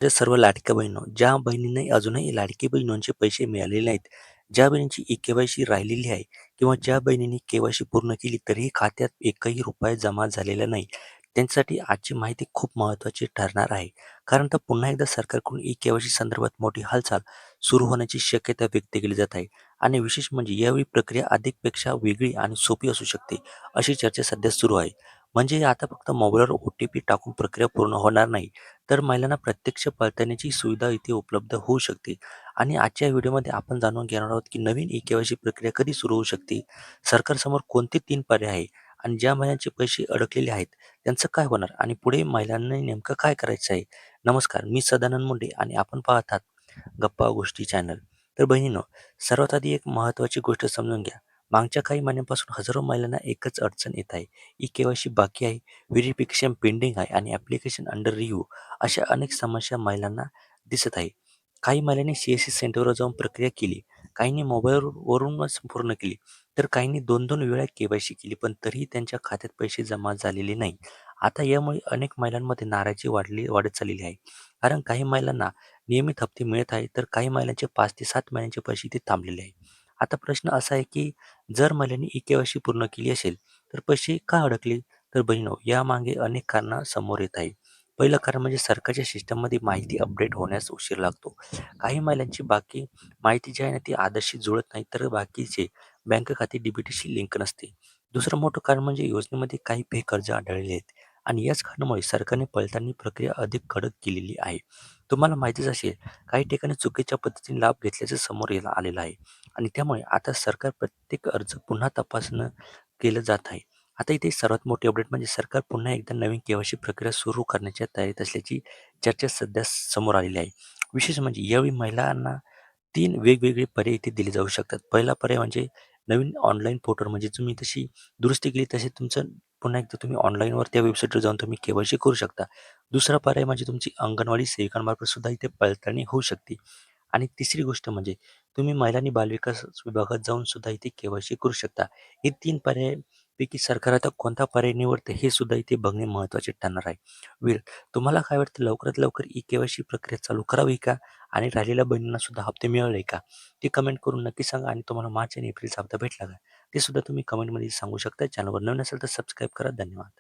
सर्व लाडक्या बहिणी ज्या बहिणींना अजूनही लाडकी बहिणींचे पैसे मिळालेले नाहीत, ज्या बहिणींची ई-के-वाय-सी राहिलेली आहे किंवा ज्या बहिणींनी के-वाय-सी पूर्ण केली तरीही खात्यात एकही रुपया जमा झालेला नाही, त्यांच्यासाठी आजची माहिती खूप महत्त्वाची ठरणार आहे. कारण तर पुन्हा एकदा सरकारकडून ई-के-वाय-सी संदर्भात मोठी हालचाल सुरू होण्याची शक्यता व्यक्त केली जात आहे आणि विशेष म्हणजे यावेळी प्रक्रिया अधिकपेक्षा वेगळी आणि सोपी असू शकते, अशी चर्चा सध्या सुरू आहे. म्हणजे आता फक्त मोबाईलवर ओ-टी-पी टाकून प्रक्रिया पूर्ण होणार नाही, तर महिलांना प्रत्यक्ष पडताळणीची सुविधा इथे उपलब्ध होऊ शकते. आणि आजच्या व्हिडिओमध्ये आपण जाणून घेणार आहोत की नवीन ई-के-वाय-सी प्रक्रिया कधी सुरू होऊ शकते, सरकारसमोर कोणते 3 पर्याय आहे आणि ज्या महिलांचे पैसे अडकलेले आहेत त्यांचं काय होणार आणि पुढे महिलांनी नेमकं काय करायचं आहे. नमस्कार, मी सदानंद मुंडे आणि आपण पाहत आहात गप्पा गोष्टी चॅनल. तर बहिणींनो, सर्वात आधी एक महत्त्वाची गोष्ट समजून घ्या. मागच्या काही महिन्यांपासून हजारो महिलांना एकच अडचण येत आहे. ई-के-वाय-सी बाकी आहे, व्हेरिफिकेशन पेंडिंग आहे आणि ॲप्लिकेशन अंडर रिव्ह्यू, अशा अनेक समस्या महिलांना दिसत आहे. काही महिलांनी सी-एस-सी सेंटरवर जाऊन प्रक्रिया केली, काहींनी मोबाईलवरूनच पूर्ण केली, तर काहींनी 2-2 वेळा के-वाय-सी केली, पण तरीही त्यांच्या खात्यात पैसे जमा झालेले नाही. आता यामुळे अनेक महिलांमध्ये नाराजी वाढत चाललेली आहे. कारण काही महिलांना नियमित हप्ते मिळत आहेत, तर काही महिलांचे 5 ते 7 महिन्यांचे पैसे इथे थांबलेले आहेत. आता प्रश्न असा आहे, की जर महिलांनी ई-के-वाय-सी पूर्ण केली असेल, तर पैसे का अडकले? तर बहिणो, यामागे अनेक कारणं समोर येत आहेत. पहिलं कारण म्हणजे सरकारच्या सिस्टममध्ये माहिती अपडेट होण्यास उशीर लागतो. काही महिलांची बाकी माहिती जी आहे ना, ती आधारशी जुळत नाही, तर बाकीचे बँक खाते डी-बी-टीशी लिंक नसते. दुसरं मोठं कारण म्हणजे योजनेमध्ये काही फेक अर्ज आढळलेले आहेत आणि याच कारणामुळे सरकारने पडताळणी प्रक्रिया अधिक कडक केलेली आहे. तुम्हाला माहितीच असेल, काही ठिकाणी चुकीच्या पद्धतीने लाभ घेतल्याचं समोर आलेलं आहे आणि त्यामुळे आता सरकार प्रत्येक अर्ज पुन्हा तपासणं केलं जात आहे. आता इथे सर्वात मोठी अपडेट म्हणजे सरकार पुन्हा एकदा नवीन के-वाय-सी प्रक्रिया सुरू करण्याच्या तयारीत असल्याची चर्चा सध्या समोर आलेली आहे. विशेष म्हणजे यावेळी महिलांना 3 वेगवेगळे पर्याय इथे दिले जाऊ शकतात. पहिला पर्याय म्हणजे नवीन ऑनलाईन पोर्टल, म्हणजे तुम्ही तशी दुरुस्ती केली तसे तुमचं पुन्हा एकदा तुम्ही ऑनलाईनवर त्या वेबसाईटवर जाऊन तुम्ही के-वाय-सी करू शकता. दुसरा पर्याय म्हणजे तुमची अंगणवाडी सेविकांमार्फत सुद्धा इथे पडताळणी होऊ शकते. आणि तिसरी गोष्ट म्हणजे तुम्ही महिला आणि बालविकास विभागात जाऊन सुद्धा इथे के-वाय-सी करू शकता. हे 3 पर्यायापैकी सरकार आता कोणता पर्याय निवडते हे सुद्धा इथे बघणे महत्त्वाचे ठरणार आहे. वेळ तुम्हाला काय वाटतं, लवकरात लवकर ई-के-वाय-सी प्रक्रिया चालू करावी का? आणि राहिलेल्या बहिणींना सुद्धा हप्ते मिळाले का? ते कमेंट करून नक्की सांगा आणि तुम्हाला मार्च आणि एप्रिलचा हप्ता भेटला का? ते सुद्धा तुम्ही कमेंटमध्ये सांगू शकता. चॅनलवर नवीन असेल तर सबस्क्राईब करा. धन्यवाद.